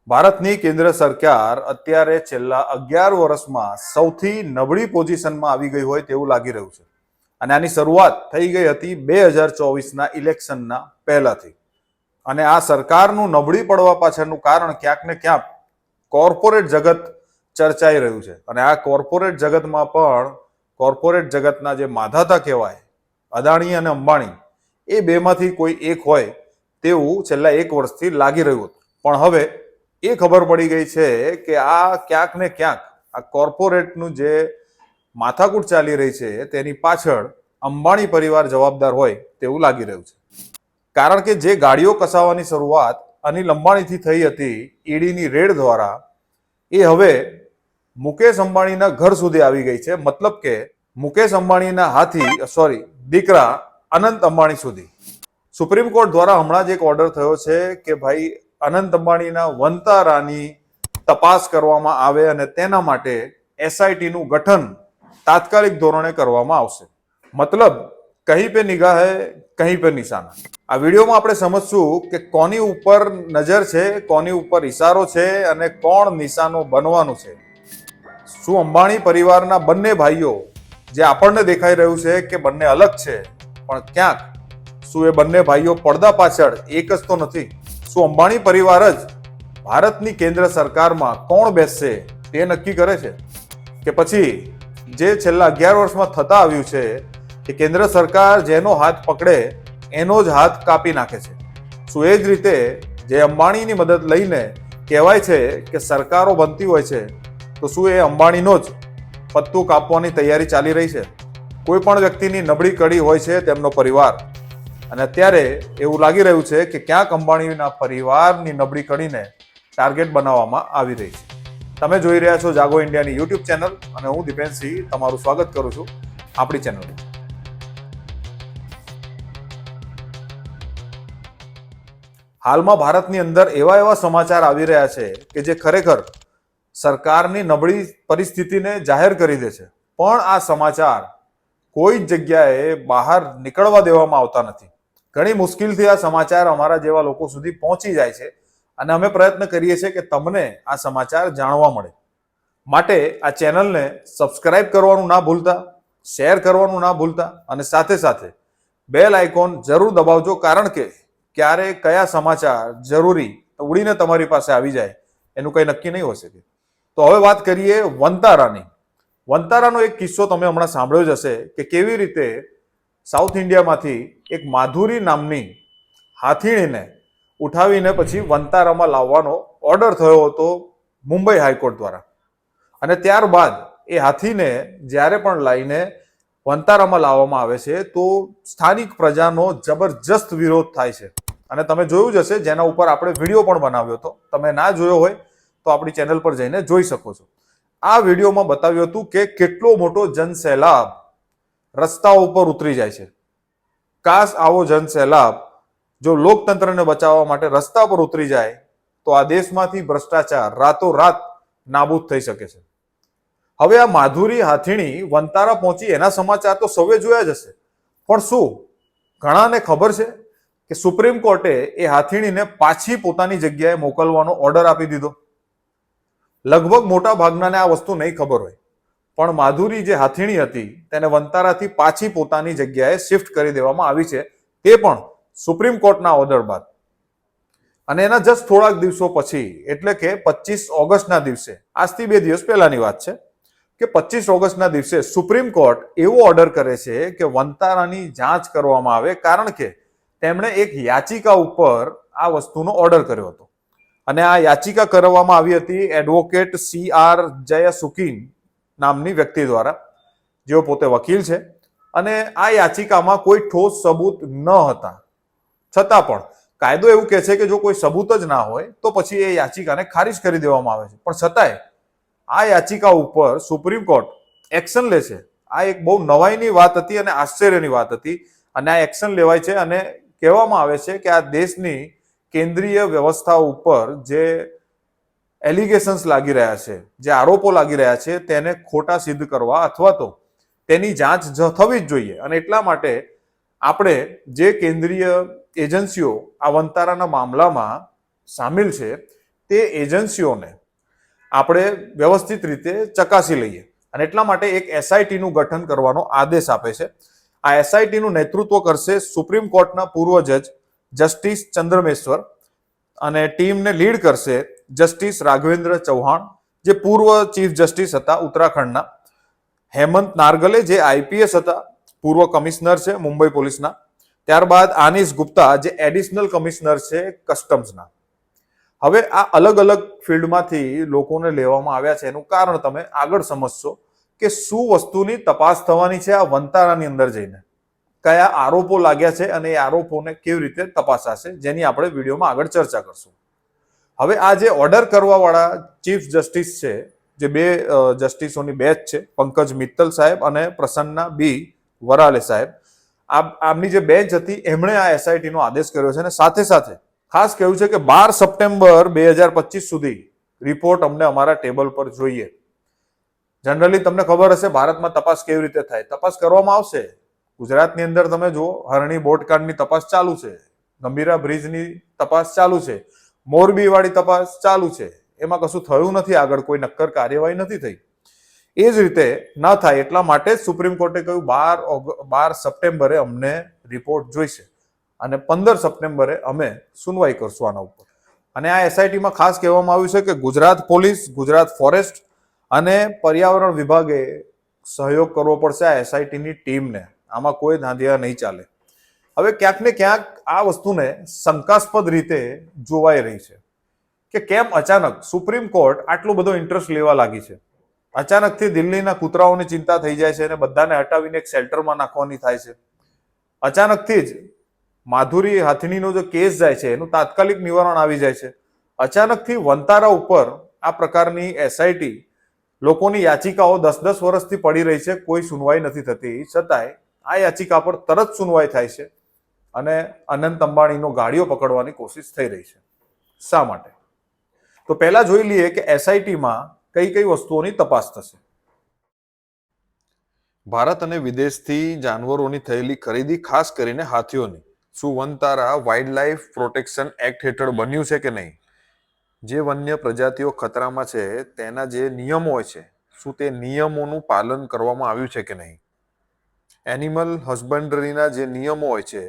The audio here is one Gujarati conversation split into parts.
ભારતની કેન્દ્ર સરકાર અત્યારે છેલ્લા 11 વર્ષમાં સૌથી નબળી પોઝિશનમાં આવી ગઈ હોય તેવું લાગી રહ્યું છે. અને આની શરૂઆત થઈ ગઈ હતી 2024ના ઇલેક્શનના પહેલાથી. અને આ સરકારનું નબળી પડવા પાછળનું કારણ ક્યાંક ને ક્યાંક કોર્પોરેટ જગત ચર્ચાઈ રહ્યું છે. અને આ કોર્પોરેટ જગતમાં પણ કોર્પોરેટ જગતના જે માધાતા કહેવાય અદાણી અને અંબાણી, એ બેમાંથી કોઈ એક હોય તેવું છેલ્લા 1 વર્ષથી લાગી રહ્યું હતું. પણ હવે એ ખબર પડી ગઈ છે કે આ ક્યાંક ને ક્યાંક આ કોર્પોરેટનું જે માથાકૂટ ચાલી રહી છે તેની પાછળ અંબાણી પરિવાર જવાબદાર હોય તેવું લાગી રહ્યું છે. કારણ કે જે ગાડીઓ કસાવવાની શરૂઆત અનિલ અંબાણીથી થઈ હતી ઈડીની રેડ દ્વારા, એ હવે મુકેશ અંબાણીના ઘર સુધી આવી ગઈ છે. મતલબ કે મુકેશ અંબાણીના દીકરા અનંત અંબાણી સુધી. સુપ્રીમ કોર્ટ દ્વારા હમણાં જ એક ઓર્ડર થયો છે કે ભાઈ અનંત અંબાણીના વંતારાની તપાસ કરવામાં આવે અને તેના માટે એસઆઈટીનું ગઠન તાત્કાલિક ધોરણે કરવામાં આવશે. મતલબ કहीं पे નિગાહ હૈ કहीं पे નિશાના. આ વિડીયોમાં આપણે સમજશું કે કોની ઉપર નજર છે, કોની ઉપર ઈશારો છે અને કોણ નિશાનો બનવાનું છે. શું અંબાણી પરિવારના બંને ભાઈઓ, જે આપણને દેખાઈ રહ્યું છે કે બંને અલગ છે, પણ ક્યાંક શું એ બંને ભાઈઓ પડદા પાછળ એક જ તો નથી? શું અંબાણી પરિવાર જ ભારતની કેન્દ્ર સરકારમાં કોણ બેસશે તે નક્કી કરે છે? કે પછી જે છેલ્લા 11 વર્ષમાં થતા આવ્યું છે કે કેન્દ્ર સરકાર જેનો હાથ પકડે એનો જ હાથ કાપી નાખે છે? શું એ જ રીતે જે અંબાણીની મદદ લઈને કહેવાય છે કે સરકારો બનતી હોય છે, તો શું એ અંબાણીનો જ પત્તું કાપવાની તૈયારી ચાલી રહી છે? કોઈ પણ વ્યક્તિની નબળી કડી હોય છે તેમનો પરિવાર, અને અત્યારે એવું લાગી રહ્યું છે કે ક્યાંક અંબાણીના પરિવારની નબળી કડીને ટાર્ગેટ બનાવવામાં આવી રહી છે. તમે જોઈ રહ્યા છો જાગો ઇન્ડિયાની યુટ્યુબ ચેનલ અને હું દીપેનસિંહ તમારું સ્વાગત કરું છું આપણી ચેનલમાં. હાલમાં ભારતની અંદર એવા સમાચાર આવી રહ્યા છે કે જે ખરેખર સરકારની નબળી પરિસ્થિતિને જાહેર કરી દે છે. પણ આ સમાચાર કોઈ જ જગ્યાએ બહાર નીકળવા દેવામાં આવતા નથી. ઘણી મુશ્કેલથી આ સમાચાર અમારા જેવા લોકો સુધી પહોંચી જાય છે અને અમે પ્રયત્ન કરીએ છીએ કે તમને આ સમાચાર જાણવા મળે. માટે આ ચેનલને સબસ્ક્રાઇબ કરવાનું ના ભૂલતા, શેર કરવાનું ના ભૂલતા અને સાથે સાથે બેલ આઇકોન જરૂર દબાવજો. કારણ કે ક્યારે કયા સમાચાર જરૂરી ઉડીને તમારી પાસે આવી જાય એનું કંઈ નક્કી નહીં હોઈ શકે. તો હવે વાત કરીએ વંતારાની. વંતારાનો એક કિસ્સો તમે હમણાં સાંભળ્યો જ હશે કે કેવી રીતે સાઉથ ઇન્ડિયામાંથી એક માધુરી નામની હાથીણીને ઉઠાવીને પછી વંતારામાં લાવવાનો ઓર્ડર થયો હતો મુંબઈ હાઈકોર્ટ દ્વારા. અને ત્યારબાદ એ હાથીને જ્યારે પણ લાવીને વંતારામાં લાવવામાં આવે છે તો સ્થાનિક પ્રજાનો જબરજસ્ત વિરોધ થાય છે. અને તમે જોયું જ હશે, જેના ઉપર આપણે વિડીયો પણ બનાવ્યો હતો. તમે ના જોયો હોય તો આપણી ચેનલ પર જઈને જોઈ શકો છો. આ વિડીયોમાં બતાવ્યું હતું કે કેટલો મોટો જનસેલાબ રસ્તાઓ ઉપર ઉતરી જાય છે. કાશ આવો જનસેલાબ જો લોકતંત્રને બચાવવા માટે રસ્તા પર ઉતરી જાય તો આ દેશમાંથી ભ્રષ્ટાચાર રાતોરાત નાબૂદ થઈ શકે છે. હવે આ માધુરી હાથીણી વંતારા પહોંચી એના સમાચાર તો સૌએ જોયા જ હશે. પણ શું ઘણાને ખબર છે કે સુપ્રીમ કોર્ટે એ હાથીણીને પાછી પોતાની જગ્યાએ મોકલવાનો ઓર્ડર આપી દીધો? લગભગ મોટા ભાગનાને આ વસ્તુ નહીં ખબર હોય, પણ માધુરી જે હાથીણી હતી તેને વંતારાથી પાછી પોતાની જગ્યાએ શિફ્ટ કરી દેવામાં આવી છે, તે પણ સુપ્રીમ કોર્ટના ઓર્ડર બાદ. અને એના જસ્ટ થોડાક દિવસો પછી, એટલે કે 25 ઓગસ્ટના દિવસે, આજથી 2 દિવસ પહેલાની વાત છે કે 25 ઓગસ્ટના દિવસે સુપ્રીમ કોર્ટ એવો ઓર્ડર કરે છે કે વંતારાની જાંચ કરવામાં આવે. કારણ કે તેમણે એક યાચિકા ઉપર આ વસ્તુનો ઓર્ડર કર્યો હતો. અને આ યાચિકા કરવામાં આવી હતી એડવોકેટ CR જયસુકીન નામની વ્યક્તિ દ્વારા, જેઓ પોતે વકીલ છે. અને આ યાચિકામાં કોઈ ઠોસ સબૂત ન હતા. છતાં પણ કાયદો એવું કહે છે કે જો કોઈ સબૂત જ ના હોય તો પછી એ યાચિકાને ખારીજ કરી દેવામાં આવે છે. પણ છતાંય આ યાચિકા ઉપર સુપ્રીમ કોર્ટ એક્શન લે છે. આ એક બહુ નવાઈની વાત હતી અને આશ્ચર્યની વાત હતી. અને આ એક્શન લેવાય છે અને કહેવામાં આવે છે કે આ દેશની કેન્દ્રીય વ્યવસ્થા ઉપર જે એલિગેશન્સ લાગી રહ્યા છે, જે આરોપો લાગી રહ્યા છે, તેને ખોટા સિદ્ધ કરવા અથવા તો તેની જાંચ થવી જ જોઈએ. અને એટલા માટે આપણે જે કેન્દ્રીય એજન્સીઓ આ વંતારાના મામલામાં સામેલ છે તે એજન્સીઓને આપણે વ્યવસ્થિત રીતે ચકાસી લઈએ અને એટલા માટે એક એસઆઈટી નું ગઠન કરવાનો આદેશ આપે છે. આ એસઆઈટી નું નેતૃત્વ કરશે સુપ્રીમ કોર્ટના પૂર્વ જજ જસ્ટિસ ચંદ્રમેશ્વર અને ટીમને લીડ કરશે જસ્ટિસ રાઘવેન્દ્ર ચૌહાણ, જે પૂર્વ ચીફ જસ્ટિસ હતા ઉત્તરાખંડના, હેમંત નારગલે જે આઈપીએસ હતા, પૂર્વ કમિશનર છે મુંબઈ પોલીસના, ત્યારબાદ આનિશ ગુપ્તા જે એડિશનલ કમિશનર છે કસ્ટમ્સના. હવે આ અલગ અલગ ફિલ્ડમાંથી લોકોને લેવામાં આવ્યા છે. એનું કારણ તમે આગળ સમજશો કે શું વસ્તુની તપાસ થવાની છે આ વંતારાની અંદર જઈને, કયા આરોપો લાગ્યા છે અને એ આરોપોને કેવી રીતે તપાસાશે, જેની આપણે વિડીયોમાં આગળ ચર્ચા કરશું. હવે આ જે ઓર્ડર કરવા વાળા ચીફ જસ્ટિસ છે, જે બે જસ્ટિસોની બેચ છે, પંકજ મિત્તલ સાહેબ અને પ્રસન્ના બી વરાલે સાહેબ, આમની જે બેન્ચ હતી એમણે આ એસઆઈટી નો આદેશ કર્યો છે. અને સાથે સાથે ખાસ કહ્યું છે કે 12 સપ્ટેમ્બર 2025 સુધી રિપોર્ટ અમને અમારા ટેબલ પર જોઈએ. જનરલી તમને ખબર હશે ભારતમાં તપાસ કેવી રીતે થાય, તપાસ કરવામાં આવશે. ગુજરાતની અંદર તમે જુઓ, હરણી બોટકાંડની તપાસ ચાલુ છે, ગંભીરા બ્રિજની તપાસ ચાલુ છે, મોરબી વાળી તપાસ ચાલુ છે, એમાં કશું થયું નથી, આગળ કોઈ નક્કર કાર્યવાહી નથી થઈ. એ જ રીતે ન થાય એટલા માટે જ સુપ્રીમ કોર્ટે કહ્યું 12 સપ્ટેમ્બરે અમને રિપોર્ટ જોઈશે અને 15 સપ્ટેમ્બરે અમે સુનવાઈ કરશું આના ઉપર. અને આ એસઆઈટીમાં ખાસ કહેવામાં આવ્યું છે કે ગુજરાત પોલીસ, ગુજરાત ફોરેસ્ટ અને પર્યાવરણ વિભાગે સહયોગ કરવો પડશે આ એસઆઈટીની ટીમને. આમાં કોઈ ધાંધિયા નહીં ચાલે. હવે ક્યાંક ને ક્યાંક આ વસ્તુને શંકાસ્પદ રીતે જોવાઈ રહી છે કે કેમ અચાનક સુપ્રીમ કોર્ટ આટલો બધો ઇન્ટરેસ્ટ લેવા લાગી છે. અચાનકથી દિલ્હીના કૂતરાઓની ચિંતા થઈ જાય છે અને બધાને હટાવીને એક શેલ્ટરમાં નાખવાની થાય છે. અચાનકથી જ માધુરી હાથીણીનો જો કેસ જાય છે એનું તાત્કાલિક નિવારણ આવી જાય છે. અચાનકથી વંતારા ઉપર આ પ્રકારની એસઆઈટી, લોકોની યાચિકાઓ 10-10 વર્ષથી પડી રહી છે, કોઈ સુનવાઈ નથી થતી, છતાંય આ યાચિકા પર તરત સુનવાઈ થાય છે અને અનંત અંબાણીનો ગાડીઓ પકડવાની કોશિશ થઈ રહી છે. શા માટે? તો પહેલા જોઈ લઈએ કે એસઆઈટીમાં કઈ કઈ વસ્તુઓની તપાસ થશે. ભારત અને વિદેશથી જાનવરોની થયેલી ખરીદી, ખાસ કરીને હાથીઓની, શું Vantara wild life protection act હેઠળ બન્યું છે કે નહીં? જે વન્ય પ્રજાતિઓ ખતરામાં છે તેના જે નિયમો હોય છે, શું તે નિયમોનું પાલન કરવામાં આવ્યું છે કે નહીં? એનિમલ હસબન્ડરીના જે નિયમો હોય છે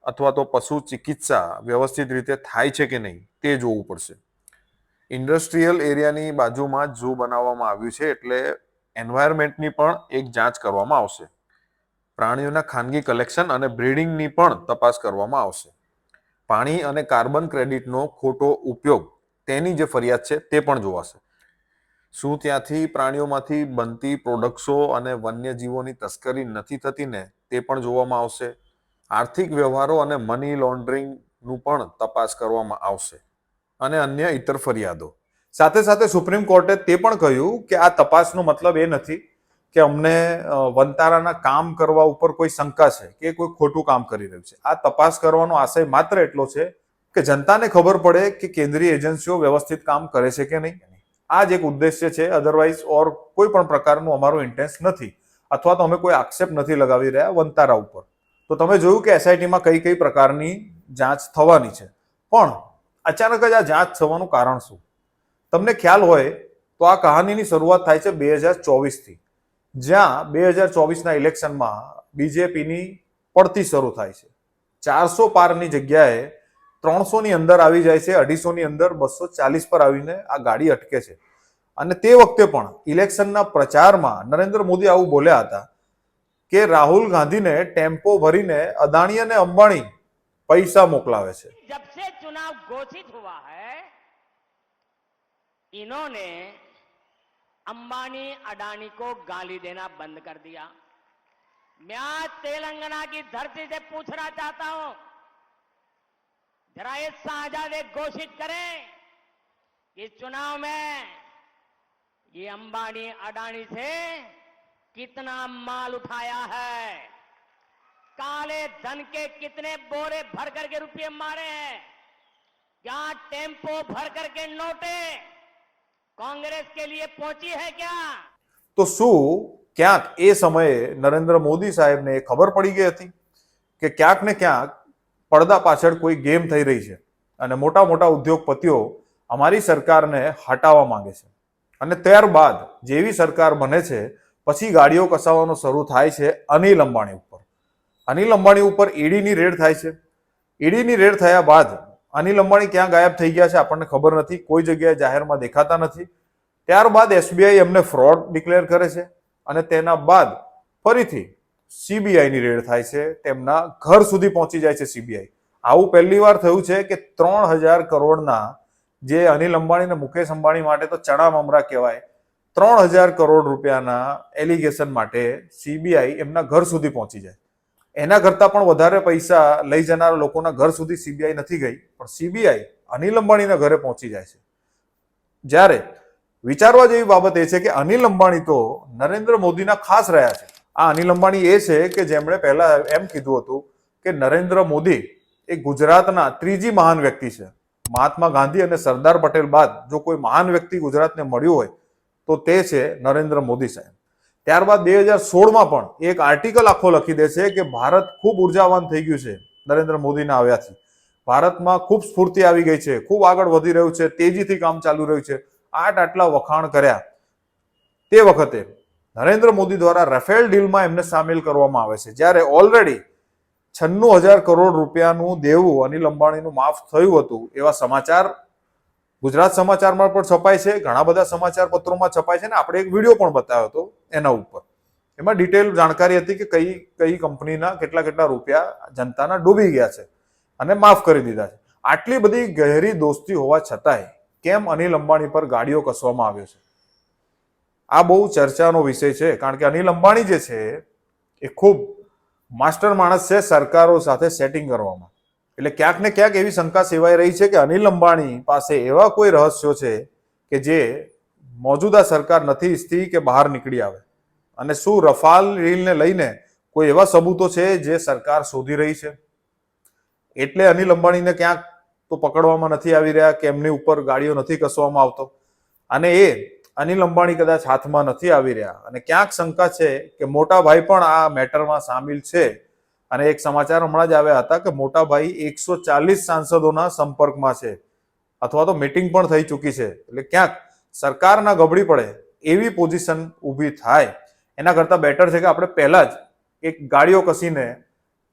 અથવા તો પશુ ચિકિત્સા વ્યવસ્થિત રીતે થાય છે કે નહીં તે જોવું પડશે. ઇન્ડસ્ટ્રીયલ એરિયાની બાજુમાં જ ઝૂ બનાવવામાં આવ્યું છે એટલે એન્વાયરમેન્ટની પણ એક જાંચ કરવામાં આવશે. પ્રાણીઓના ખાનગી કલેક્શન અને બ્રીડિંગની પણ તપાસ કરવામાં આવશે. પાણી અને કાર્બન ક્રેડિટનો ખોટો ઉપયોગ, તેની જે ફરિયાદ છે તે પણ જોવાશે. શું ત્યાંથી પ્રાણીઓમાંથી બનતી પ્રોડક્ટ્સો અને વન્યજીવોની તસ્કરી નથી થતી ને, તે પણ જોવામાં આવશે. આર્થિક વ્યવહારો અને મની લોન્ડરિંગનું પણ તપાસ કરવામાં આવશે અને અન્ય ઇતર ફરિયાદો. સાથે સાથે સુપ્રીમ કોર્ટે તે પણ કહ્યું કે આ તપાસનો મતલબ એ નથી કે અમને વનતારાના કામ કરવા ઉપર કોઈ શંકા છે કે કોઈ ખોટું કામ કરી રહ્યું છે. આ તપાસ કરવાનો આશય માત્ર એટલો છે કે જનતાને ખબર પડે કે કેન્દ્રીય એજન્સીઓ વ્યવસ્થિત કામ કરે છે કે નહીં. આ જ એક ઉદ્દેશ્ય છે. અધરવાઇઝ ઓર કોઈ પણ પ્રકારનું અમારું ઇન્ટેન્સ નથી, અથવા તો અમે કોઈ આક્ષેપ નથી લગાવી રહ્યા વનતારા ઉપર. તો તમે જોયું કે એસઆઈટીમાં કઈ કઈ પ્રકારની જાંચ થવાની છે, પણ અચાનક જ આ જાંચ થવાનું કારણ શું? તમને ખ્યાલ હોય તો આ કહાનીની શરૂઆત થાય છે 2024થી, જ્યાં 2024ના ઇલેક્શનમાં બીજેપીની પડતી શરૂ થાય છે. 400 પારની જગ્યાએ 300 ની અંદર આવી જાય છે, 250 ની અંદર 240 પર આવીને આ ગાડી અટકે છે. અને તે વખતે પણ ઇલેક્શનના પ્રચારમાં નરેન્દ્ર મોદી આવું બોલ્યા હતા કે રાહુલ ગાંધીને ટેમ્પો ભરીને અદાણી અને અંબાણી પૈસા મોકલાવે છે. जब से चुनाव घोषित हुआ है, इन्होंने अंबानी अडानी को गाली देना बंद कर दिया. मैं आज तेलंगाना की धरती से पूछना चाहता हूं, जरा ये शाहजाद घोषित करें कि चुनाव में ये अंबानी अडानी से कितना माल उठाया है, काले धन के कितने बोरे भर करके रुपये मारे हैं, क्या टेम्पो भर करके नोटे कांग्रेस के लिए पहुंची है क्या? તો શું ક્યાંક એ સમયે નરેન્દ્ર મોદી સાહેબને ખબર પડી ગઈ હતી કે ક્યાંક ને ક્યાંક પડદા પાછળ કોઈ ગેમ થઈ રહી છે અને મોટા મોટા ઉદ્યોગપતિઓ અમારી સરકારને હટાવવા માંગે છે. અને ત્યારબાદ જેવી સરકાર બને છે પછી ગાડીઓ કસાવવાનો શરૂ થાય છે અનિલ અંબાણી ઉપર. અનિલ અંબાણી ઉપર ઈડીની રેડ થાય છે. ઈડીની રેડ થયા બાદ અનિલ અંબાણી ક્યાં ગાયબ થઈ ગયા છે આપણને ખબર નથી, કોઈ જગ્યાએ જાહેરમાં દેખાતા નથી. ત્યારબાદ એસબીઆઈ એમને ફ્રોડ ડિક્લેર કરે છે અને તેના બાદ ફરીથી સીબીઆઈની રેડ થાય છે, તેમના ઘર સુધી પહોંચી જાય છે સીબીઆઈ. આવું પહેલી વાર થયું છે કે 3000 કરોડના જે અનિલ અંબાણી અને મુકેશ અંબાણી માટે તો ચણા મમરા કહેવાય, 3000 કરોડ રૂપિયાના એલિગેશન માટે સીબીઆઈ એમના ઘર સુધી પહોંચી જાય. એના કરતા પણ વધારે પૈસા લઈ જનાર લોકોના ઘર સુધી સીબીઆઈ નથી ગઈ, પણ સીબીઆઈ અનિલ અંબાણીના ઘરે પહોંચી જાય છે. જ્યારે વિચારવા જેવી બાબત એ છે કે અનિલ અંબાણી તો નરેન્દ્ર મોદીના ખાસ રહ્યા છે. આ અનિલ અંબાણી એ છે કે જેમણે પહેલા એમ કીધું હતું કે નરેન્દ્ર મોદી એ ગુજરાતના ત્રીજી મહાન વ્યક્તિ છે. મહાત્મા ગાંધી અને સરદાર પટેલ બાદ જો કોઈ મહાન વ્યક્તિ ગુજરાતને મળ્યું હોય તો તે છે નરેન્દ્ર મોદી સાહેબ. ત્યારબાદ 2016માં પણ એક આર્ટિકલ આખો લખી દે છે કે ભારત ખૂબ ઉર્જાવાન થઈ ગયું છે નરેન્દ્ર મોદીના આવ્યાથી. ભારતમાં ખૂબ સ્ફૂર્તિ આવી ગઈ છે, ખૂબ આગળ વધી રહ્યું છે, તેજીથી કામ ચાલુ રહ્યું છે. આટલા વખાણ કર્યા. તે વખતે નરેન્દ્ર મોદી દ્વારા રફેલ ડીલમાં એમને સામેલ કરવામાં આવે છે, જ્યારે ઓલરેડી 96,000 કરોડ રૂપિયાનું દેવું અનિલ અંબાણીનું માફ થયું હતું એવા સમાચાર ગુજરાત સમાચારમાં પણ છપાય છે, ઘણા બધા સમાચાર પત્રોમાં છપાય છે ને આપણે એક વિડીયો પણ બતાવ્યો હતો એના ઉપર. એમાં ડિટેલ જાણકારી હતી કે કઈ કઈ કંપનીના કેટલા કેટલા રૂપિયા જનતાના ડૂબી ગયા છે અને માફ કરી દીધા છે. આટલી બધી ગહેરી દોસ્તી હોવા છતાંય કેમ અનિલ અંબાણી પર ગાડીઓ કસવામાં આવ્યો છે, આ બહુ ચર્ચાનો વિષય છે. કારણ કે અનિલ અંબાણી જે છે એ ખૂબ માસ્ટર માણસ છે સરકારો સાથે સેટિંગ કરવામાં. એટલે ક્યાંક ને ક્યાંક એવી શંકા સેવાઈ રહી છે કે અનિલ અંબાણી પાસે એવા કોઈ રહસ્યો છે કે જે મોજૂદા સરકાર નથી ઈચ્છતી કે બહાર નીકળી આવે. અને શું રફાલ ડીલને લઈને કોઈ એવા સબૂતો છે જે સરકાર શોધી રહી છે, એટલે અનિલ અંબાણીને ક્યાંક તો પકડવામાં નથી આવી રહ્યા કે એમની ઉપર ગાડીઓ નથી કસવામાં આવતો. અને એ અનિલ અંબાણી કદાચ હાથમાં નથી આવી રહ્યા અને ક્યાંક શંકા છે કે મોટા ભાઈ પણ આ મેટરમાં સામેલ છે. અને એક સમાચાર હમણાં જ આવ્યા હતા કે મોટા ભાઈ 140 સાંસદોના સંપર્કમાં છે અથવા તો મીટિંગ પણ થઈ ચૂકી છે. એટલે ક્યાંક સરકાર ના ગબડી પડે એવી પોઝિશન ઊભી થાય એના કરતા બેટર છે કે આપણે પહેલા જ એક ગાડીઓ કસીને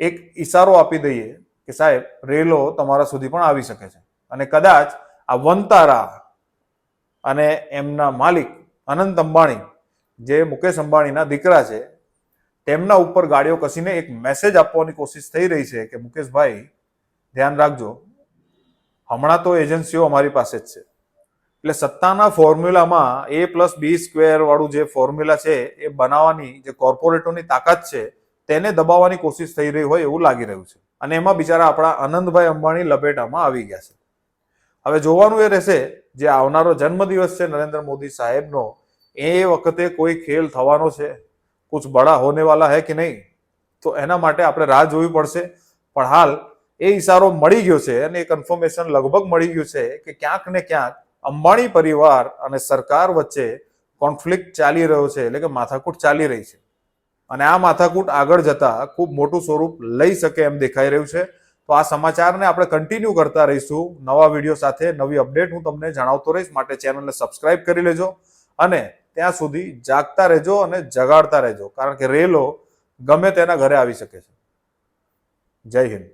એક ઈશારો આપી દઈએ કે સાહેબ રેલો તમારા સુધી પણ આવી શકે છે. અને કદાચ આ વનતારા અને એમના માલિક અનંત અંબાણી જે મુકેશ અંબાણીના દીકરા છે તેમના ઉપર ગાડીઓ કસીને એક મેસેજ આપવાની કોશિશ થઈ રહી છે કે મુકેશભાઈ ધ્યાન રાખજો, હમણાં તો એજન્સીઓ અમારી પાસે જ છે. એટલે સત્તાના ફોર્મ્યુલામાં A+B² વાળું જે ફોર્મ્યુલા છે એ બનાવવાની જે કોર્પોરેટોની તાકાત છે તેને દબાવવાની કોશિશ થઈ રહી હોય એવું લાગી રહ્યું છે. અને એમાં બિચારા આપણા આનંદભાઈ અંબાણી લપેટામાં આવી ગયા છે. હવે જોવાનું એ રહેશે જે આવનારો જન્મદિવસ છે નરેન્દ્ર મોદી સાહેબનો, એ વખતે કોઈ ખેલ થવાનો છે, કુછ બડા હોને વાલા હે કે નહીં, તો એના માટે આપણે રાહ જોવી પડશે. પણ હાલ એ ઈશારો મળી ગયો છે અને એ કન્ફર્મેશન લગભગ મળી ગયું છે કે ક્યાંક ને ક્યાંક અંબાણી પરિવાર અને સરકાર વચ્ચે કોન્ફ્લિક્ટ ચાલી રહ્યો છે, એટલે કે માથાકૂટ ચાલી રહી છે. અને આ માથાકૂટ આગળ જતા ખૂબ મોટું સ્વરૂપ લઈ શકે એમ દેખાઈ રહ્યું છે. તો આ સમાચારને આપણે કન્ટિન્યુ કરતા રહીશું નવા વિડીયો સાથે, નવી અપડેટ હું તમને જણાવતો રહીશ. માટે ચેનલને સબસ્ક્રાઇબ કરી લેજો અને ત્યાં સુધી જાગતા રહેજો અને જગાડતા રહેજો, કારણ કે રેલો ગમે તેના ઘરે આવી શકે છે. જય હિન્દ.